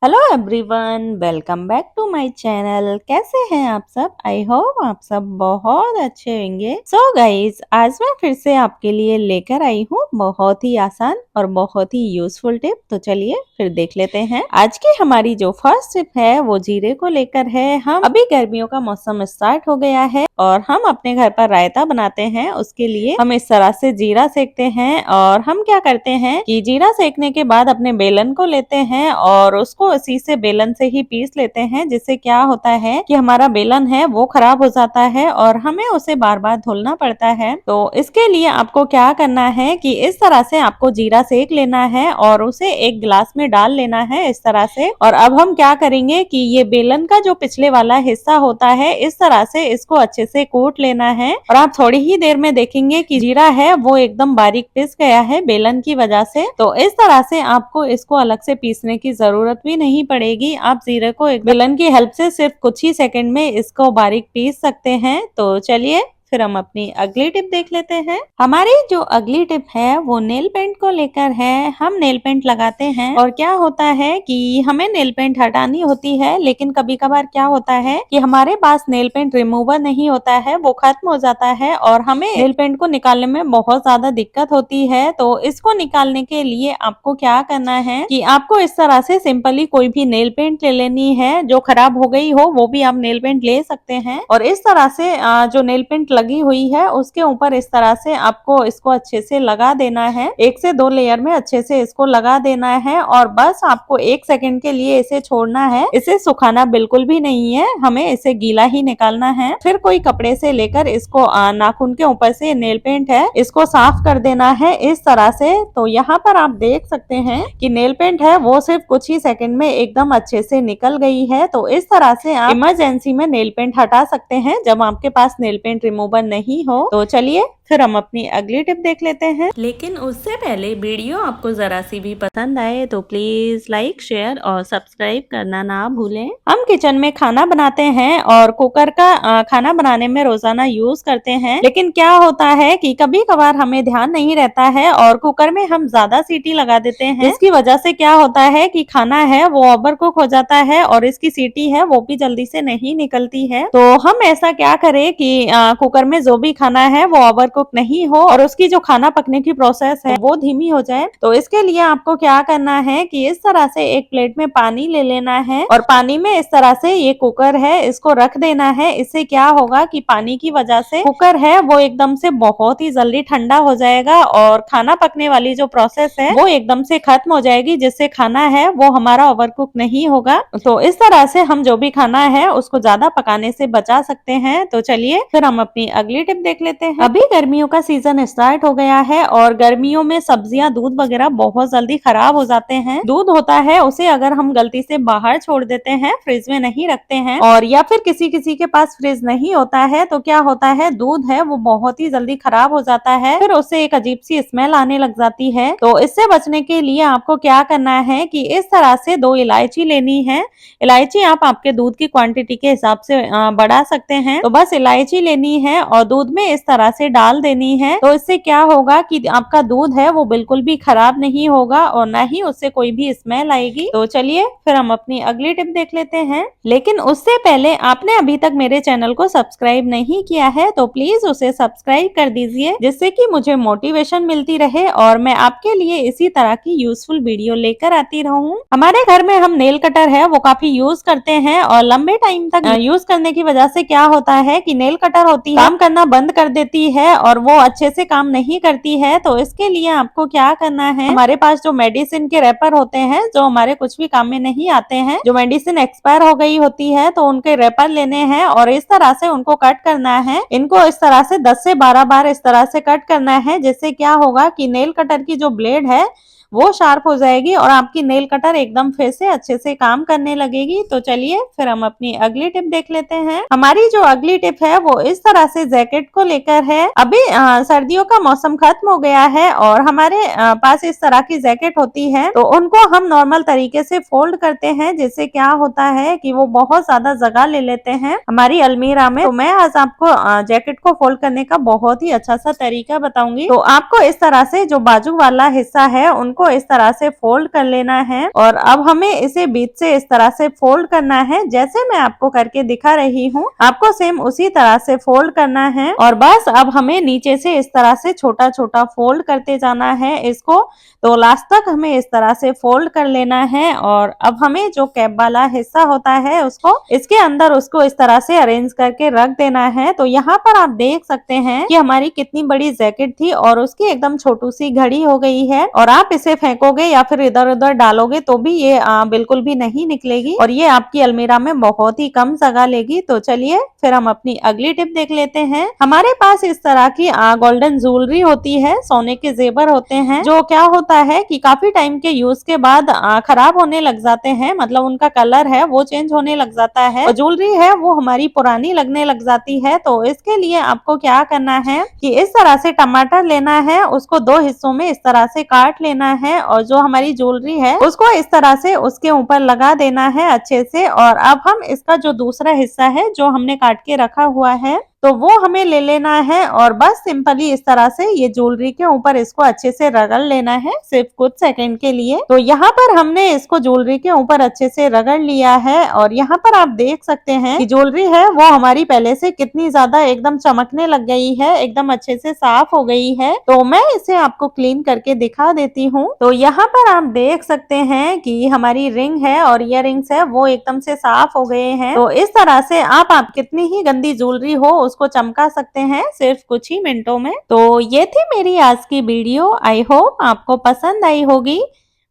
Hello everyone, welcome back to my channel. कैसे हैं आप सब? आई होप आप सब बहुत अच्छे होंगे। सो गाइस, आज मैं फिर से आपके लिए लेकर आई हूँ बहुत ही आसान और बहुत ही यूजफुल टिप। तो चलिए फिर देख लेते हैं। आज की हमारी जो फर्स्ट टिप है वो जीरे को लेकर है। हम अभी गर्मियों का मौसम स्टार्ट हो गया है और हम अपने घर पर रायता बनाते हैं। उसके लिए हम इस तरह से जीरा सेकते हैं और हम क्या करते हैं कि जीरा सेकने के बाद अपने बेलन को लेते हैं और उसको इसी से बेलन से ही पीस लेते हैं, जिससे क्या होता है कि हमारा बेलन है वो खराब हो जाता है और हमें उसे बार बार धुलना पड़ता है। तो इसके लिए आपको क्या करना है कि इस तरह से आपको जीरा सेक लेना है और उसे एक गिलास में डाल लेना है इस तरह से। और अब हम क्या करेंगे कि ये बेलन का जो पिछले वाला हिस्सा होता है, इस तरह से इसको अच्छे से कूट लेना है और आप थोड़ी ही देर में देखेंगे कि जीरा है वो एकदम बारीक पिस गया है बेलन की वजह से। तो इस तरह से आपको इसको अलग से पीसने की जरूरत भी नहीं पड़ेगी। आप जीरे को एक बेलन की हेल्प से सिर्फ कुछ ही सेकंड में इसको बारीक पीस सकते हैं। तो चलिए फिर हम अपनी अगली टिप देख लेते हैं। हमारी जो अगली टिप है वो नेल पेंट को लेकर है। हम नेल पेंट लगाते हैं और क्या होता है कि हमें नेल पेंट हटानी होती है, लेकिन कभी कभार क्या होता है कि हमारे पास नेल पेंट रिमूवर नहीं होता है, वो खत्म हो जाता है और हमें नेल पेंट को निकालने में बहुत ज्यादा दिक्कत होती है। तो इसको निकालने के लिए आपको क्या करना है कि आपको इस तरह से सिंपली कोई भी नेल पेंट ले लेनी है। जो खराब हो गई हो वो भी आप नेल पेंट ले सकते हैं और इस तरह से जो नेल पेंट लगी हुई है उसके ऊपर इस तरह से आपको इसको अच्छे से लगा देना है। 1 से 2 लेयर में अच्छे से इसको लगा देना है और बस आपको 1 सेकंड के लिए इसे छोड़ना है। इसे सुखाना बिल्कुल भी नहीं है, हमें इसे गीला ही निकालना है। फिर कोई कपड़े से लेकर इसको नाखून के ऊपर से नेल पेंट है इसको साफ कर देना है इस तरह से। तो यहाँ पर आप देख सकते हैं कि नेल पेंट है वो सिर्फ कुछ ही सेकंड में एकदम अच्छे से निकल गई है। तो इस तरह से आप इमरजेंसी में नेल पेंट हटा सकते हैं जब आपके पास नेल पेंट रिमूवर नहीं हो। तो चलिए फिर हम अपनी अगली टिप देख लेते हैं। लेकिन उससे पहले वीडियो आपको जरा सी भी पसंद आए तो प्लीज लाइक, शेयर और सब्सक्राइब करना ना भूलें। हम किचन में खाना बनाते हैं और कुकर का खाना बनाने में रोजाना यूज करते हैं, लेकिन क्या होता है कि कभी कभार हमें ध्यान नहीं रहता है और कुकर में हम ज्यादा सीटी लगा देते हैं। इसकी वजह से क्या होता है कि खाना है वो ओवर कुक हो जाता है और इसकी सीटी है वो भी जल्दी से नहीं निकलती है। तो हम ऐसा क्या करें कि कुकर में जो भी खाना है वो ओवर कुक नहीं हो और उसकी जो खाना पकने की प्रोसेस है वो धीमी हो जाए। तो इसके लिए आपको क्या करना है कि इस तरह से एक प्लेट में पानी ले लेना है और पानी में इस तरह से ये कुकर है इसको रख देना है। इससे क्या होगा कि पानी की वजह से कुकर है वो एकदम से बहुत ही जल्दी ठंडा हो जाएगा और खाना पकने वाली जो प्रोसेस है वो एकदम से खत्म हो जाएगी, जिससे खाना है वो हमारा ओवर कुक नहीं होगा। तो इस तरह से हम जो भी खाना है उसको ज्यादा पकाने से बचा सकते हैं। तो चलिए फिर हम अपनी अगली टिप देख लेते हैं। अभी गर्मियों का सीजन स्टार्ट हो गया है और गर्मियों में सब्जियां, दूध वगैरह बहुत जल्दी खराब हो जाते हैं। दूध होता है उसे अगर हम गलती से बाहर छोड़ देते हैं, फ्रिज में नहीं रखते हैं और या फिर किसी किसी के पास फ्रिज नहीं होता है, तो क्या होता है दूध है वो बहुत ही जल्दी खराब हो जाता है, फिर उससे एक अजीब सी स्मेल आने लग जाती है। तो इससे बचने के लिए आपको क्या करना है कि इस तरह से 2 इलायची लेनी है। इलायची आप आपके दूध की क्वांटिटी के हिसाब से बढ़ा सकते हैं। तो बस इलायची लेनी है और दूध में इस तरह से डाल देनी है। तो इससे क्या होगा कि आपका दूध है वो बिल्कुल भी खराब नहीं होगा और ना ही उससे कोई भी स्मेल आएगी। तो चलिए फिर हम अपनी अगली टिप देख लेते हैं। लेकिन उससे पहले आपने अभी तक मेरे चैनल को सब्सक्राइब नहीं किया है तो प्लीज उसे सब्सक्राइब कर दीजिए, जिससे कि मुझे मोटिवेशन मिलती रहे और मैं आपके लिए इसी तरह की यूजफुल वीडियो लेकर आती रहूं। हमारे घर में हम नेल कटर है वो काफी यूज करते हैं और लंबे टाइम तक यूज करने की वजह से क्या होता है कि नेल कटर होती है काम करना बंद कर देती है और वो अच्छे से काम नहीं करती है। तो इसके लिए आपको क्या करना है, हमारे पास जो मेडिसिन के रैपर होते हैं जो हमारे कुछ भी काम में नहीं आते हैं, जो मेडिसिन एक्सपायर हो गई होती है, तो उनके रैपर लेने हैं और इस तरह से उनको कट करना है। इनको इस तरह से 10 से 12 बार इस तरह से कट करना है, जिससे क्या होगा कि नेल कटर की जो ब्लेड है वो शार्प हो जाएगी और आपकी नेल कटर एकदम फिर से अच्छे से काम करने लगेगी। तो चलिए फिर हम अपनी अगली टिप देख लेते हैं। हमारी जो अगली टिप है वो इस तरह से जैकेट को लेकर है। अभी सर्दियों का मौसम खत्म हो गया है और हमारे पास इस तरह की जैकेट होती है, तो उनको हम नॉर्मल तरीके से फोल्ड करते हैं, जिससे क्या होता है कि वो बहुत ज्यादा जगह ले लेते हैं हमारी अलमीरा में। तो मैं आज आपको जैकेट को फोल्ड करने का बहुत ही अच्छा सा तरीका बताऊंगी। तो आपको इस तरह से जो बाजू वाला हिस्सा है उनको को इस तरह से फोल्ड कर लेना है और अब हमें इसे बीच से इस तरह से फोल्ड करना है, जैसे मैं आपको करके दिखा रही हूँ। आपको सेम उसी तरह से फोल्ड करना है और बस अब हमें नीचे से इस तरह से छोटा छोटा फोल्ड करते जाना है इसको, तो लास्ट तक हमें इस तरह से फोल्ड कर लेना है। और अब हमें जो कैप वाला हिस्सा होता है उसको इसके अंदर उसको इस तरह से अरेंज करके रख देना है। तो यहाँ पर आप देख सकते हैं कि हमारी कितनी बड़ी जैकेट थी और उसकी एकदम छोटू सी घड़ी हो गई है, और आप इसे फेंकोगे या फिर इधर उधर डालोगे तो भी ये बिल्कुल भी नहीं निकलेगी और ये आपकी अलमीरा में बहुत ही कम जगह लेगी। तो चलिए फिर हम अपनी अगली टिप देख लेते हैं। हमारे पास इस तरह की गोल्डन ज्वेलरी होती है, सोने के जेवर होते हैं, जो क्या होता है कि काफी टाइम के यूज के बाद खराब होने लग जाते हैं, मतलब उनका कलर है वो चेंज होने लग जाता है और ज्वेलरी है वो हमारी पुरानी लगने लग जाती है। तो इसके लिए आपको क्या करना है कि इस तरह से टमाटर लेना है, उसको दो हिस्सों में इस तरह से काट लेना है और जो हमारी ज्वेलरी है उसको इस तरह से उसके ऊपर लगा देना है अच्छे से। और अब हम इसका जो दूसरा हिस्सा है जो हमने काट के रखा हुआ है तो वो हमें ले लेना है और बस सिंपली इस तरह से ये ज्वेलरी के ऊपर इसको अच्छे से रगड़ लेना है सिर्फ कुछ सेकंड के लिए। तो यहाँ पर हमने इसको ज्वेलरी के ऊपर अच्छे से रगड़ लिया है और यहाँ पर आप देख सकते हैं कि ज्वेलरी है वो हमारी पहले से कितनी ज्यादा एकदम चमकने लग गई है, एकदम अच्छे से साफ हो गई है। तो मैं इसे आपको क्लीन करके दिखा देती हूँ। तो यहाँ पर आप देख सकते हैं कि हमारी रिंग है और इयररिंग्स है वो एकदम से साफ हो गए हैं। तो इस तरह से आप कितनी ही गंदी ज्वेलरी हो उसको चमका सकते हैं सिर्फ कुछ ही मिनटों में। तो ये थी मेरी आज की वीडियो, आई होप आपको पसंद आई होगी।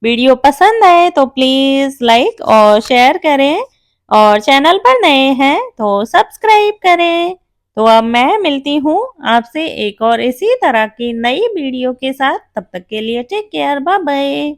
वीडियो पसंद आए तो प्लीज लाइक और शेयर करें और चैनल पर नए हैं तो सब्सक्राइब करें। तो अब मैं मिलती हूँ आपसे एक और इसी तरह की नई वीडियो के साथ, तब तक के लिए टेक केयर, बाय बाय।